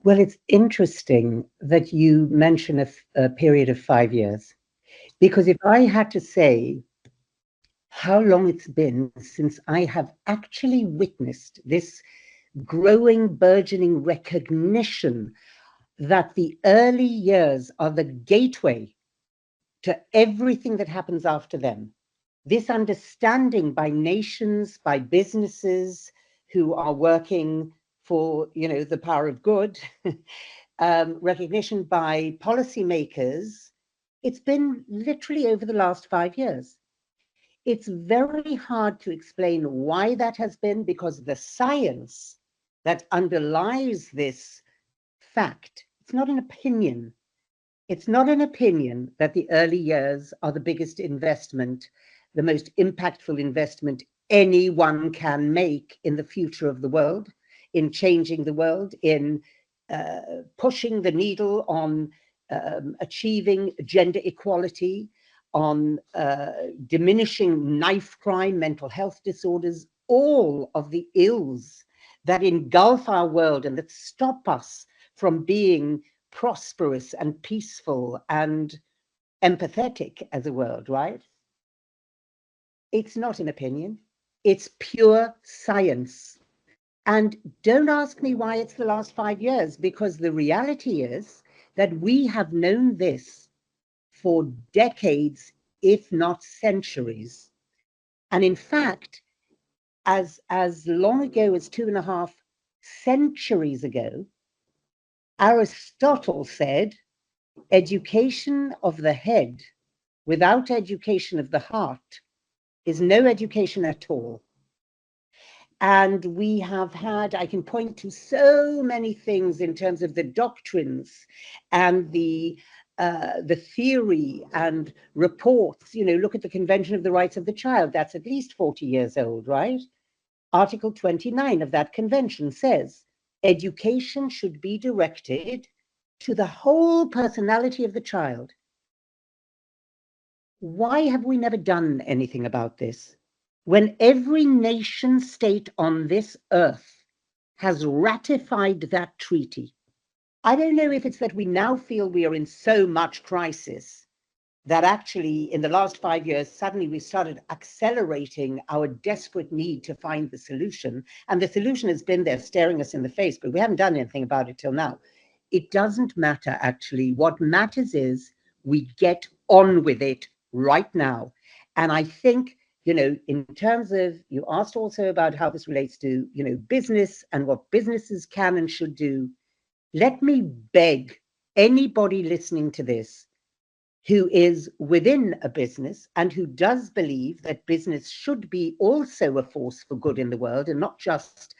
Well, it's interesting that you mention a period of 5 years, because if I had to say how long it's been since I have actually witnessed this growing, burgeoning recognition that the early years are the gateway to everything that happens after them. This understanding by nations, by businesses who are working for, the power of good, recognition by policymakers, it's been literally over the last 5 years. It's very hard to explain why that has been, because the science that underlies this fact, it's not an opinion. It's not an opinion that the early years are the biggest investment, the most impactful investment anyone can make in the future of the world, in changing the world, in pushing the needle on achieving gender equality, on diminishing knife crime, mental health disorders, all of the ills that engulf our world and that stop us from being prosperous and peaceful and empathetic as a world, right? It's not an opinion. It's pure science. And don't ask me why it's the last 5 years, because the reality is that we have known this for decades, if not centuries. And in fact, as long ago as 2.5 centuries ago, Aristotle said, education of the head without education of the heart is no education at all. And we have had, I can point to so many things in terms of the doctrines and the theory and reports. Look at the Convention of the Rights of the Child. That's at least 40 years old, right? Article 29 of that convention says education should be directed to the whole personality of the child. Why have we never done anything about this? When every nation state on this earth has ratified that treaty. I don't know if it's that we now feel we are in so much crisis that actually in the last 5 years, suddenly we started accelerating our desperate need to find the solution. And the solution has been there staring us in the face, but we haven't done anything about it till now. It doesn't matter, actually. What matters is we get on with it right now. And I think, in terms of, you asked also about how this relates to, business and what businesses can and should do. Let me beg anybody listening to this who is within a business and who does believe that business should be also a force for good in the world and not just,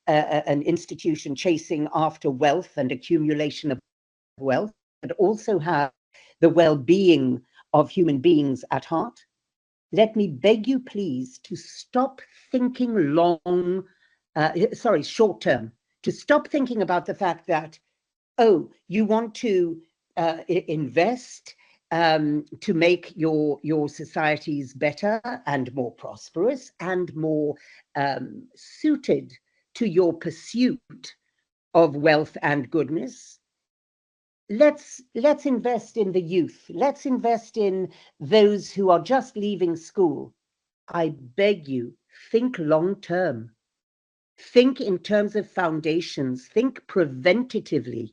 an institution chasing after wealth and accumulation of wealth, but also have the well-being of human beings at heart. Let me beg you, please, to stop thinking short term, to stop thinking about the fact that, oh, you want to invest to make your societies better and more prosperous and more suited to your pursuit of wealth and goodness. Let's invest in the youth. Let's invest in those who are just leaving school. I beg you, think long term. Think in terms of foundations. Think preventatively.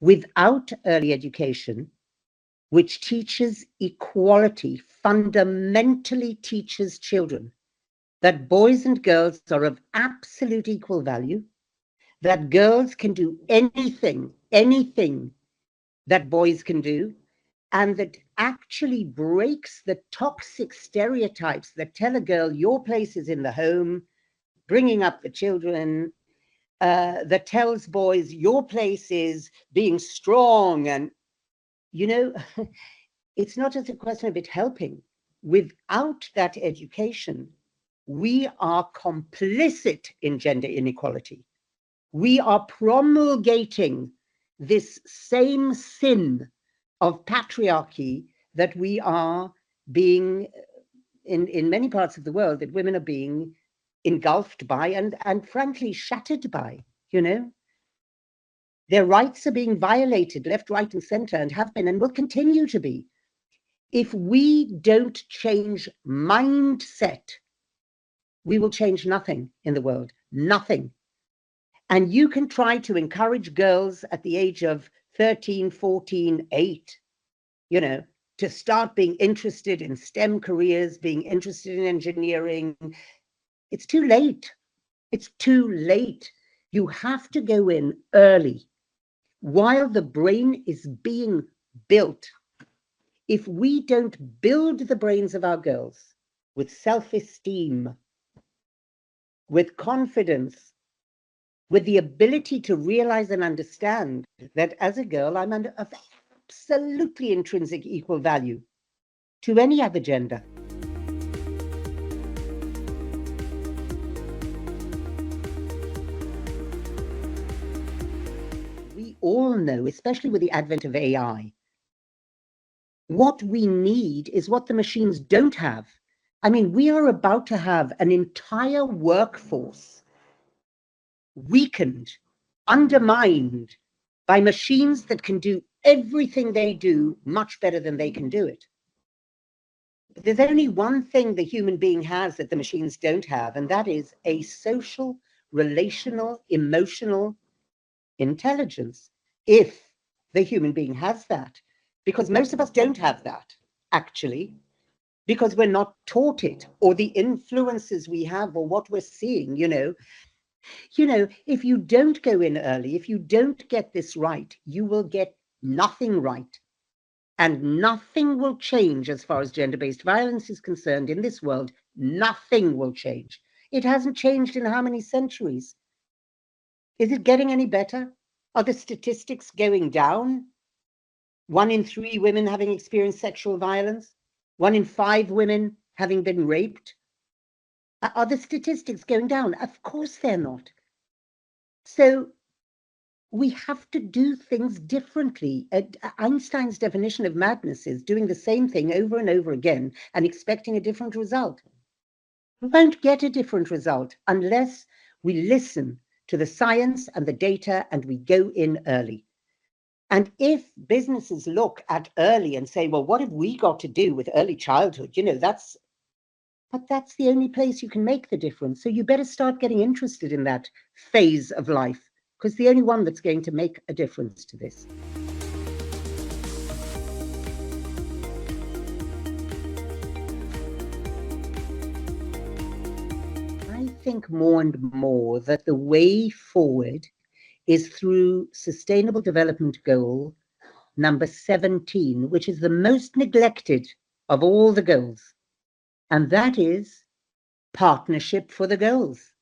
Without early education, which teaches equality, fundamentally teaches children that boys and girls are of absolute equal value, that girls can do anything that boys can do, and that actually breaks the toxic stereotypes that tell a girl your place is in the home, bringing up the children, that tells boys your place is being strong. And, it's not just a question of it helping. Without that education, we are complicit in gender inequality. We are promulgating this same sin of patriarchy that we are being in many parts of the world, that women are being engulfed by and frankly shattered by, you know. Their rights are being violated left, right, and center, and have been and will continue to be. If we don't change mindset, we will change nothing in the world, nothing. And you can try to encourage girls at the age of 13, 14, 8, you know, to start being interested in STEM careers, being interested in engineering. It's too late. It's too late. You have to go in early while the brain is being built. If we don't build the brains of our girls with self-esteem, with confidence, with the ability to realize and understand that as a girl, I'm of absolutely intrinsic equal value to any other gender. We all know, especially with the advent of AI, what we need is what the machines don't have. I mean, we are about to have an entire workforce weakened, undermined by machines that can do everything they do much better than they can do it. But there's only one thing the human being has that the machines don't have, and that is a social, relational, emotional intelligence, if the human being has that. Because most of us don't have that, actually, because we're not taught it, or the influences we have, or what we're seeing, you know. If you don't go in early, if you don't get this right, you will get nothing right. And nothing will change as far as gender-based violence is concerned in this world. Nothing will change. It hasn't changed in how many centuries? Is it getting any better? Are the statistics going down? 1 in 3 women having experienced sexual violence? 1 in 5 women having been raped? Are the statistics going down? Of course they're not. So we have to do things differently. Einstein's definition of madness is doing the same thing over and over again and expecting a different result. We won't get a different result unless we listen to the science and the data and we go in early. And if businesses look at early and say, well, what have we got to do with early childhood? But that's the only place you can make the difference. So you better start getting interested in that phase of life, because the only one that's going to make a difference to this. I think more and more that the way forward is through Sustainable Development Goal number 17, which is the most neglected of all the goals. And that is partnership for the goals.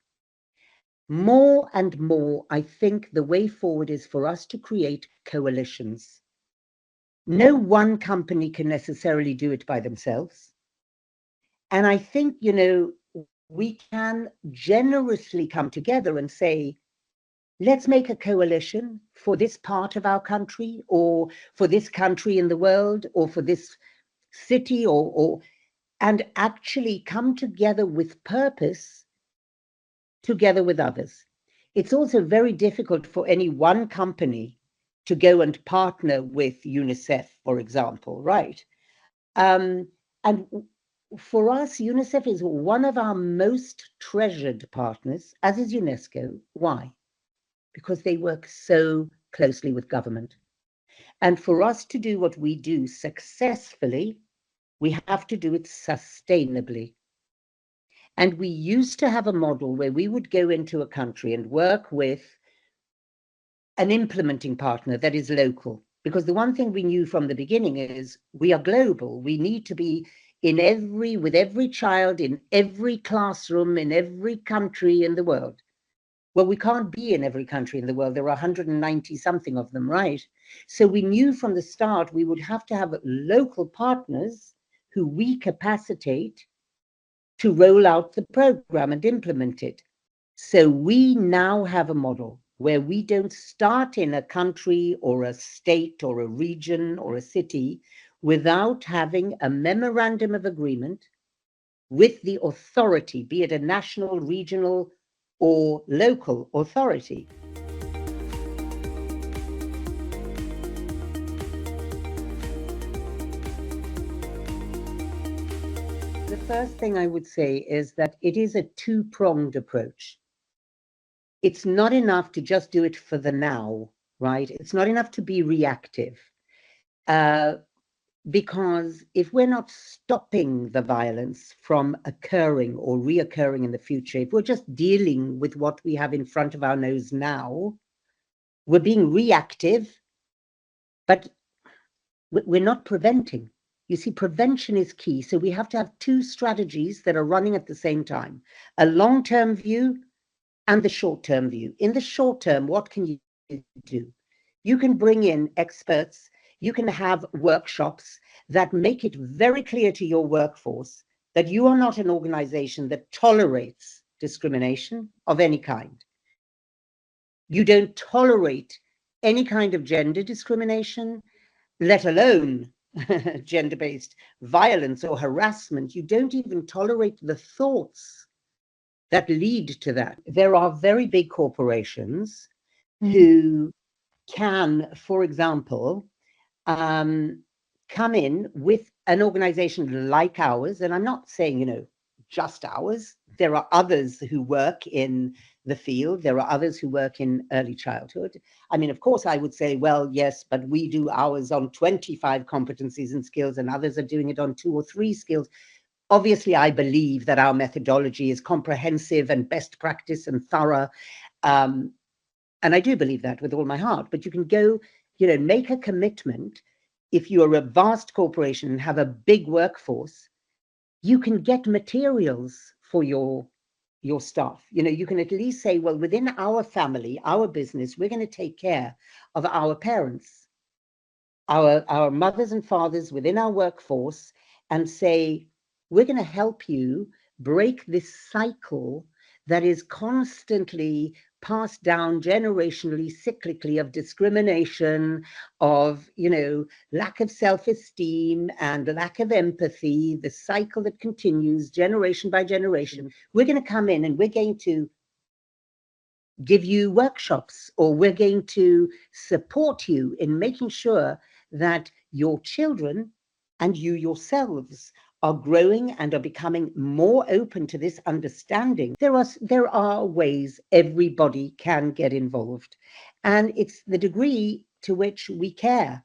More and more, I think the way forward is for us to create coalitions. No one company can necessarily do it by themselves. And I think, we can generously come together and say, let's make a coalition for this part of our country, or for this country in the world, or for this city, and actually come together with purpose, together with others. It's also very difficult for any one company to go and partner with UNICEF, for example, right? And for us, UNICEF is one of our most treasured partners, as is UNESCO. Why? Because they work so closely with government. And for us to do what we do successfully, we have to do it sustainably. And we used to have a model where we would go into a country and work with an implementing partner that is local. Because the one thing we knew from the beginning is we are global. We need to be with every child, in every classroom, in every country in the world. Well, we can't be in every country in the world. There are 190 something of them, right? So we knew from the start we would have to have local partners who we capacitate to roll out the program and implement it. So we now have a model where we don't start in a country or a state or a region or a city. without having a memorandum of agreement with the authority, be it a national, regional, or local authority. The first thing I would say is that it is a two-pronged approach. It's not enough to just do it for the now, right? It's not enough to be reactive. Because if we're not stopping the violence from occurring or reoccurring in the future, if we're just dealing with what we have in front of our nose now, we're being reactive, but we're not preventing. You see, prevention is key. So we have to have two strategies that are running at the same time, a long-term view and the short-term view. In the short term, what can you do? You can bring in experts, you can have workshops that make it very clear to your workforce that you are not an organization that tolerates discrimination of any kind. You don't tolerate any kind of gender discrimination, let alone gender-based violence or harassment. You don't even tolerate the thoughts that lead to that. There are very big corporations who can, for example, come in with an organization like ours, and I'm not saying, just ours. There are others who work in the field. There are others who work in early childhood. I mean, of course, I would say, well, yes, but we do ours on 25 competencies and skills, and others are doing it on 2 or 3 skills. Obviously, I believe that our methodology is comprehensive and best practice and thorough. And I do believe that with all my heart. But you can go, make a commitment. If you're a vast corporation and have a big workforce, you can get materials for your staff. You can at least say, well, within our family, our business, we're going to take care of our parents, our mothers and fathers within our workforce, and say, we're going to help you break this cycle that is constantly passed down generationally, cyclically, of discrimination, of, lack of self-esteem and lack of empathy, the cycle that continues generation by generation. We're going to come in and we're going to give you workshops, or we're going to support you in making sure that your children and you yourselves are growing and are becoming more open to this understanding. There are ways everybody can get involved, and it's the degree to which we care